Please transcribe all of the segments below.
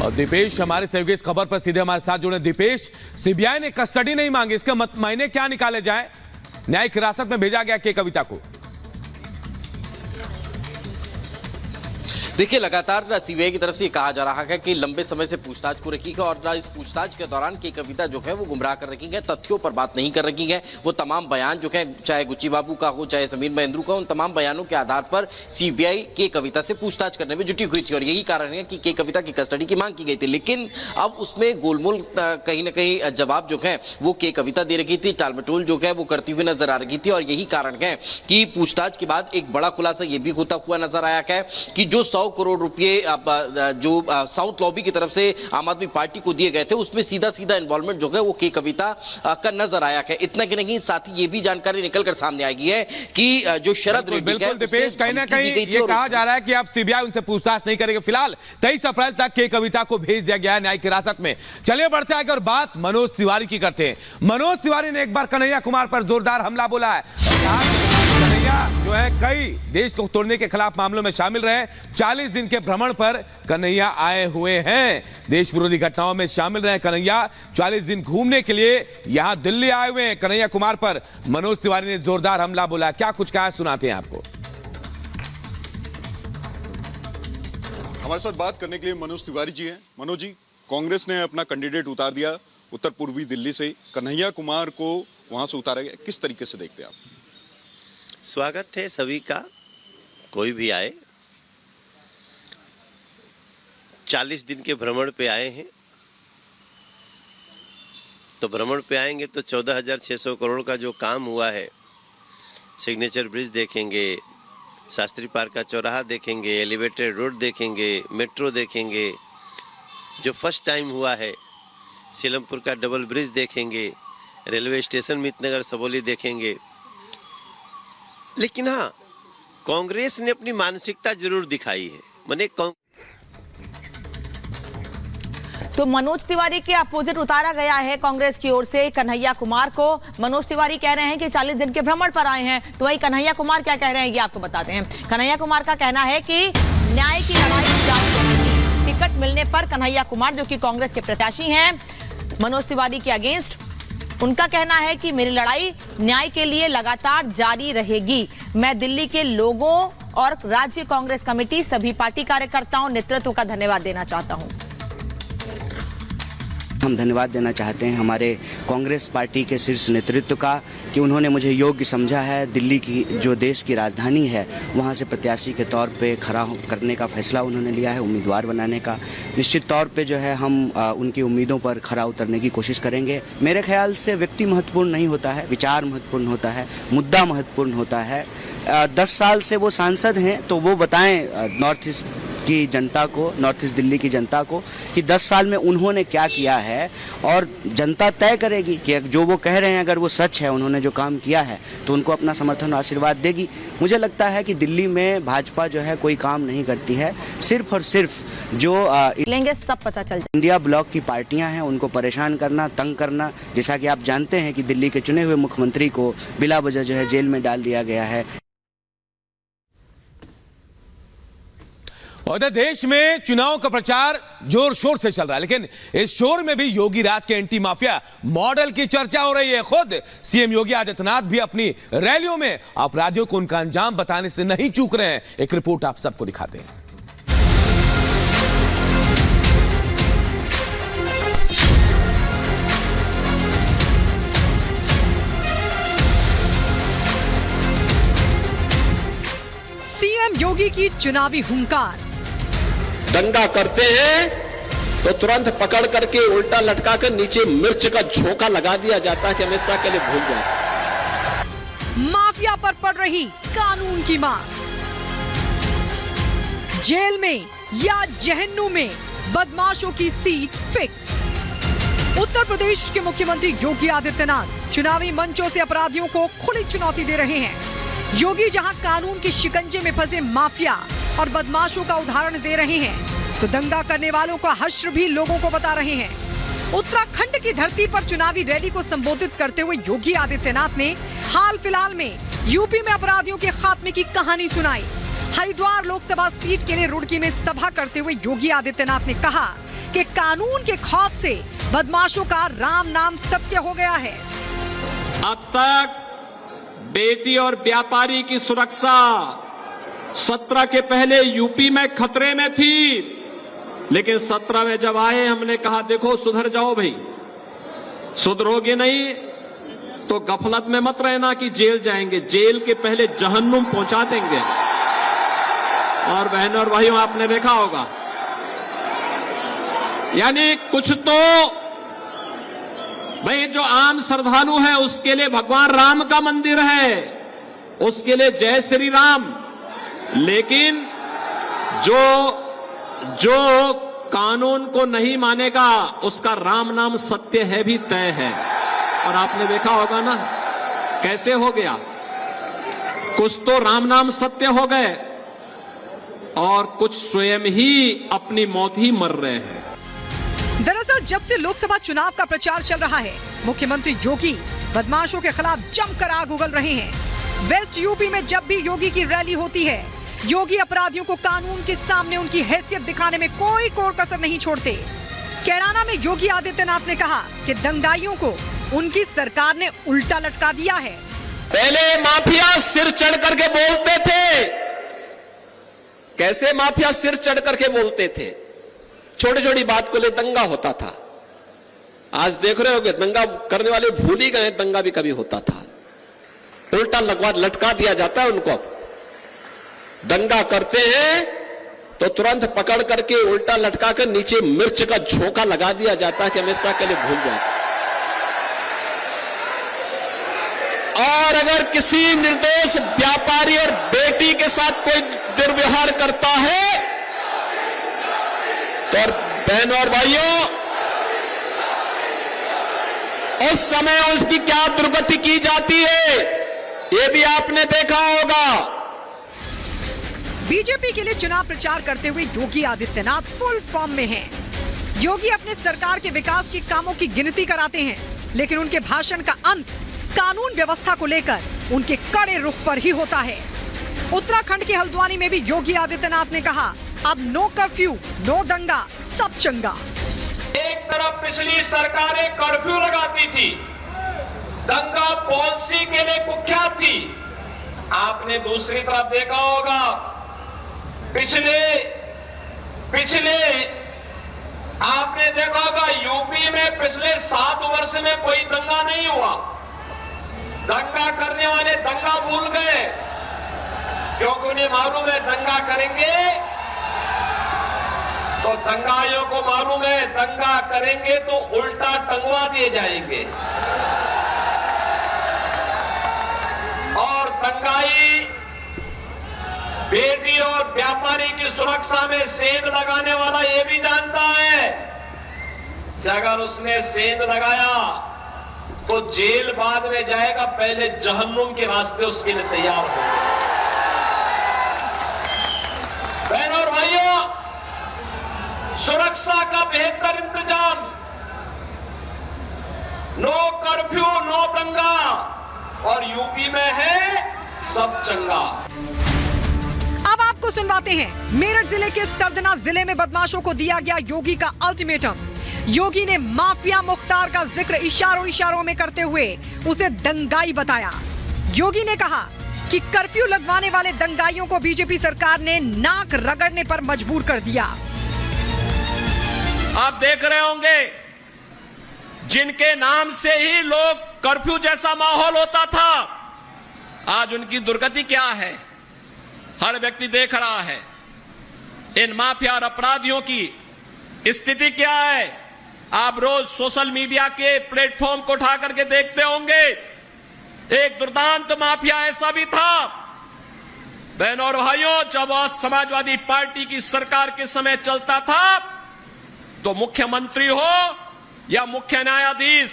और दीपेश हमारे सहयोगी इस खबर पर सीधे हमारे साथ जुड़े। दीपेश, सीबीआई ने कस्टडी नहीं मांगी, इसका मायने क्या निकाले जाए? न्यायिक हिरासत में भेजा गया के कविता को। देखिए, लगातार सीबीआई की तरफ से कहा जा रहा है कि लंबे समय से पूछताछ को रखी है और इस पूछताछ के दौरान के कविता जो है वो गुमराह कर रखी है, तथ्यों पर बात नहीं कर रखी है। वो तमाम बयान जो है, चाहे गुच्ची बाबू का हो चाहे समीर महेंद्रू का, उन तमाम बयानों के आधार पर सीबीआई के कविता से पूछताछ करने में जुटी हुई थी और यही कारण है कि के कविता की कस्टडी की मांग की गई थी। लेकिन अब उसमें गोलमोल कहीं ना कहीं जवाब जो है वो के कविता दे रखी थी, टालमटोल जो है वो करती हुई नजर आ रही थी और यही कारण है कि पूछताछ के बाद एक बड़ा खुलासा ये भी होता हुआ नजर आया है कि जो 100 करोड़ रुपए जो साउथ लॉबी की तरफ से आम आदमी पार्टी को दिए गए थे उसमें सीधा सीधा इन्वॉल्वमेंट जो है वो के कविता का नजर आया है। इतना कि नहीं, साथ ही ये भी जानकारी निकलकर सामने आई है कि जो शरद रेड्डी बिल्कुल दीपेश, कहीं ना कहीं ये कहा जा रहा है कि अब सीबीआई उनसे पूछताछ नहीं करेगी। फिलहाल 23 अप्रैल तक के कविता को भेज दिया गया है न्यायिक हिरासत में। चलिए बढ़ते आगे और बात मनोज तिवारी की करते हैं। मनोज तिवारी ने एक बार कन्हैया कुमार पर जोरदार हमला बोला है। कन्हैया जो है कई देश को तोड़ने के खिलाफ मामलों में शामिल रहे। 40 दिन के भ्रमण पर कन्हैया आए हुए हैं। देश विरोधी घटनाओं में शामिल रहे कन्हैया 40 दिन घूमने के लिए यहां दिल्ली आए हुए हैं। कन्हैया कुमार पर मनोज तिवारी ने जोरदार हमला बोला। क्या कुछ कहा, सुनाते हैं आपको। हमारे साथ बात करने के लिए मनोज तिवारी जी हैं। मनोज जी, कांग्रेस ने अपना कैंडिडेट उतार दिया उत्तर पूर्वी दिल्ली से, कन्हैया कुमार को वहां से उतारा गया, किस तरीके से देखते हैं आप? स्वागत है सभी का, कोई भी आए। 40 दिन के भ्रमण पे आए हैं तो भ्रमण पे आएंगे तो 14,600 करोड़ का जो काम हुआ है, सिग्नेचर ब्रिज देखेंगे, शास्त्री पार्क का चौराहा देखेंगे, एलिवेटेड रोड देखेंगे, मेट्रो देखेंगे, जो फर्स्ट टाइम हुआ है सीलमपुर का डबल ब्रिज देखेंगे, रेलवे स्टेशन मितनगर सबौली देखेंगे। लेकिन हाँ, कांग्रेस ने अपनी मानसिकता जरूर दिखाई है। मैंने तो मनोज तिवारी के अपोजिट उतारा गया है कांग्रेस की ओर से कन्हैया कुमार को। मनोज तिवारी कह रहे हैं कि 40 दिन के भ्रमण पर आए हैं, तो वही कन्हैया कुमार क्या कह रहे हैं ये आपको बताते हैं। कन्हैया कुमार का कहना है कि न्याय की लड़ाई जारी रहेगी। टिकट मिलने पर कन्हैया कुमार जो कि कांग्रेस के प्रत्याशी हैं मनोज तिवारी के अगेंस्ट, उनका कहना है कि मेरी लड़ाई न्याय के लिए लगातार जारी रहेगी। मैं दिल्ली के लोगों और राज्य कांग्रेस कमेटी, सभी पार्टी कार्यकर्ताओं, नेतृत्व का धन्यवाद देना चाहता हूं। हम धन्यवाद देना चाहते हैं हमारे कांग्रेस पार्टी के शीर्ष नेतृत्व का कि उन्होंने मुझे योग्य समझा है। दिल्ली की जो देश की राजधानी है वहां से प्रत्याशी के तौर पे खड़ा करने का फैसला उन्होंने लिया है, उम्मीदवार बनाने का। निश्चित तौर पे जो है हम उनकी उम्मीदों पर खरा उतरने की कोशिश करेंगे। मेरे ख्याल से व्यक्ति महत्वपूर्ण नहीं होता है, विचार महत्वपूर्ण होता है, मुद्दा महत्वपूर्ण होता है। 10 साल से वो सांसद हैं तो वो बताएं नॉर्थ ईस्ट की जनता को, नॉर्थ ईस्ट दिल्ली की जनता को कि 10 साल में उन्होंने क्या किया है और जनता तय करेगी कि जो वो कह रहे हैं अगर वो सच है, उन्होंने जो काम किया है तो उनको अपना समर्थन और आशीर्वाद देगी। मुझे लगता है कि दिल्ली में भाजपा जो है कोई काम नहीं करती है, सिर्फ और सिर्फ जो लेंगे सब पता चल जाए। इंडिया ब्लॉक की पार्टियां हैं उनको परेशान करना, तंग करना। जैसा कि आप जानते हैं कि दिल्ली के चुने हुए मुख्यमंत्री को बिला वजह जो है जेल में डाल दिया गया है। और देश में चुनाव का प्रचार जोर शोर से चल रहा है, लेकिन इस शोर में भी योगी राज के एंटी माफिया मॉडल की चर्चा हो रही है। खुद सीएम योगी आदित्यनाथ भी अपनी रैलियों में अपराधियों को उनका अंजाम बताने से नहीं चूक रहे हैं। एक रिपोर्ट आप सबको दिखाते हैं। सीएम योगी की चुनावी हुंकार। दंगा करते हैं तो तुरंत पकड़ करके उल्टा लटका कर नीचे मिर्च का झोंका लगा दिया जाता है कि हमेशा के लिए भूल जाए। माफिया पर पड़ रही कानून की मार। जेल में या जहन्नुम में बदमाशों की सीट फिक्स। उत्तर प्रदेश के मुख्यमंत्री योगी आदित्यनाथ चुनावी मंचों से अपराधियों को खुली चुनौती दे रहे हैं। योगी जहां कानून के शिकंजे में फंसे माफिया और बदमाशों का उदाहरण दे रहे हैं, तो दंगा करने वालों का हश्र भी लोगों को बता रहे हैं। उत्तराखंड की धरती पर चुनावी रैली को संबोधित करते हुए योगी आदित्यनाथ ने हाल फिलहाल में यूपी में अपराधियों के खात्मे की कहानी सुनाई। हरिद्वार लोकसभा सीट के लिए रुड़की में सभा करते हुए योगी आदित्यनाथ ने कहा कि कानून के खौफ से बदमाशों का राम नाम सत्य हो गया है। अब तक बेटी और व्यापारी की सुरक्षा 17 के पहले यूपी में खतरे में थी, लेकिन 17 में जब आए हमने कहा देखो सुधर जाओ भाई, सुधरोगे नहीं तो गफलत में मत रहना कि जेल जाएंगे, जेल के पहले जहन्नुम पहुंचा देंगे। और बहनों और भाइयों आपने देखा होगा, यानी कुछ तो भाई जो आम श्रद्धालु है उसके लिए भगवान राम का मंदिर है, उसके लिए जय श्री राम, लेकिन जो कानून को नहीं मानेगा उसका राम नाम सत्य है भी तय है। और आपने देखा होगा ना कैसे हो गया, कुछ तो राम नाम सत्य हो गए और कुछ स्वयं ही अपनी मौत ही मर रहे हैं। दरअसल जब से लोकसभा चुनाव का प्रचार चल रहा है, मुख्यमंत्री योगी बदमाशों के खिलाफ जमकर आग उगल रहे हैं। वेस्ट यूपी में जब भी योगी की रैली होती है, योगी अपराधियों को कानून के सामने उनकी हैसियत दिखाने में कोई कोर कसर नहीं छोड़ते। कैराना में योगी आदित्यनाथ ने कहा कि दंगाइयों को उनकी सरकार ने उल्टा लटका दिया है। पहले माफिया सिर चढ़ करके बोलते थे, कैसे माफिया सिर चढ़ करके बोलते थे, छोटी छोटी बात को ले दंगा होता था। आज देख रहे होगे दंगा करने वाले भूल ही गए, दंगा भी कभी होता था। उल्टा लटका दिया जाता है उनको। दंगा करते हैं तो तुरंत पकड़ करके उल्टा लटका कर नीचे मिर्च का झोंका लगा दिया जाता है कि हमेशा के लिए भूल जाए। और अगर किसी निर्दोष व्यापारी और बेटी के साथ कोई दुर्व्यवहार करता है तो बहनों और भाइयों उस समय उसकी क्या दुर्गति की जाती है, ये भी आपने देखा होगा। बीजेपी के लिए चुनाव प्रचार करते हुए योगी आदित्यनाथ फुल फॉर्म में हैं। योगी अपने सरकार के विकास के कामों की गिनती कराते हैं, लेकिन उनके भाषण का अंत कानून व्यवस्था को लेकर उनके कड़े रुख पर ही होता है। उत्तराखंड के हल्द्वानी में भी योगी आदित्यनाथ ने कहा, अब नो कर्फ्यू, नो दंगा, सब चंगा। एक तरफ पिछली सरकारें कर्फ्यू लगाती थी, दंगा पॉलिसी के लिए कुख्यात थी। आपने दूसरी तरफ देखा होगा पिछले आपने देखा होगा यूपी में पिछले 7 वर्ष में कोई दंगा नहीं हुआ। दंगा करने वाले दंगा भूल गए, क्योंकि उन्हें मालूम है दंगा करेंगे तो दंगाइयों को मालूम है दंगा करेंगे तो उल्टा टंगवा दिए जाएंगे। और दंगाई बेटी और व्यापारी की सुरक्षा में सेंध लगाने वाला ये भी जानता है कि अगर उसने सेंध लगाया तो जेल बाद में जाएगा, पहले जहन्नुम के रास्ते उसके लिए तैयार हो। बहनों और भाइयों, सुरक्षा का बेहतर इंतजाम, नो कर्फ्यू, नो दंगा, और यूपी में है सब चंगा। अब आपको सुनवाते हैं मेरठ जिले के सरदना जिले में बदमाशों को दिया गया योगी का अल्टीमेटम। योगी ने माफिया मुख्तार का जिक्र इशारों में करते हुए उसे दंगाई बताया। योगी ने कहा कि कर्फ्यू लगवाने वाले दंगाइयों को बीजेपी सरकार ने नाक रगड़ने पर मजबूर कर दिया। आप देख रहे होंगे जिनके नाम से ही लोग कर्फ्यू जैसा माहौल होता था, आज उनकी दुर्गति क्या है हर व्यक्ति देख रहा है। इन माफिया और अपराधियों की स्थिति क्या है आप रोज सोशल मीडिया के प्लेटफॉर्म को उठा करके देखते होंगे। एक दुर्दांत माफिया ऐसा भी था। बहनों और भाइयों, जब समाजवादी पार्टी की सरकार के समय चलता था तो मुख्यमंत्री हो या मुख्य न्यायाधीश,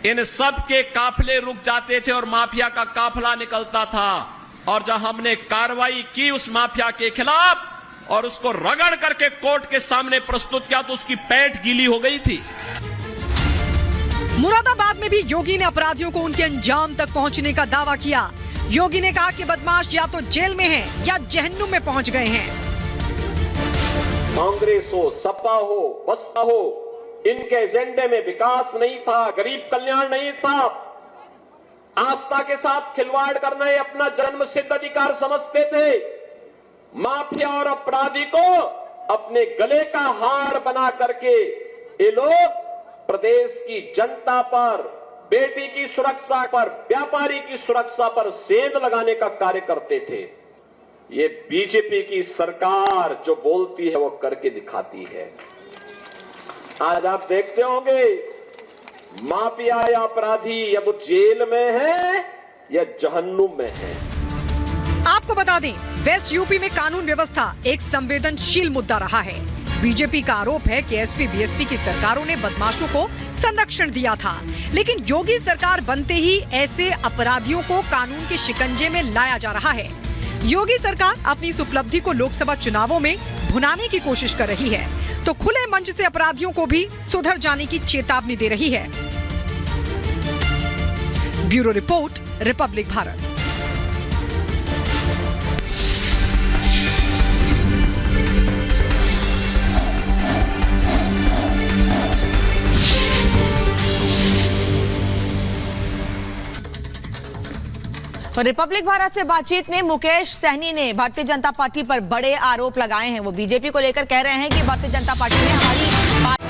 इन सब के काफिले रुक जाते थे और माफिया का काफिला निकलता था। और जब हमने कार्रवाई की उस माफिया के खिलाफ और उसको रगड़ करके कोर्ट के सामने प्रस्तुत किया तो उसकी पैंट गीली हो गई थी। मुरादाबाद में भी योगी ने अपराधियों को उनके अंजाम तक पहुंचने का दावा किया। योगी ने कहा कि बदमाश या तो जेल में हैं या जहन्नुम में पहुंच गए हैं। कांग्रेस हो, सपा हो, बसपा हो, इनके एजेंडे में विकास नहीं था, गरीब कल्याण नहीं था। आस्था के साथ खिलवाड़ करना ये अपना जन्मसिद्ध अधिकार समझते थे। माफिया और अपराधी को अपने गले का हार बना करके ये लोग प्रदेश की जनता पर, बेटी की सुरक्षा पर, व्यापारी की सुरक्षा पर सेंध लगाने का कार्य करते थे। ये बीजेपी की सरकार जो बोलती है वो करके दिखाती है। आज आप देखते होंगे माफिया या अपराधी या तो जेल में है या जहन्नुम में है। आपको बता दें, वेस्ट यूपी में कानून व्यवस्था एक संवेदनशील मुद्दा रहा है। बीजेपी का आरोप है कि एसपी बीएसपी की सरकारों ने बदमाशों को संरक्षण दिया था, लेकिन योगी सरकार बनते ही ऐसे अपराधियों को कानून के शिकंजे में लाया जा रहा है। योगी सरकार अपनी इस उपलब्धि को लोकसभा चुनावों में भुनाने की कोशिश कर रही है, तो खुले मंच से अपराधियों को भी सुधर जाने की चेतावनी दे रही है। Bureau report, Republic Bharat. Republic Bharat से बातचीत में मुकेश सहनी ने भारतीय जनता पार्टी पर बड़े आरोप लगाए हैं। वो बीजेपी को लेकर कह रहे हैं कि भारतीय जनता पार्टी ने हमारी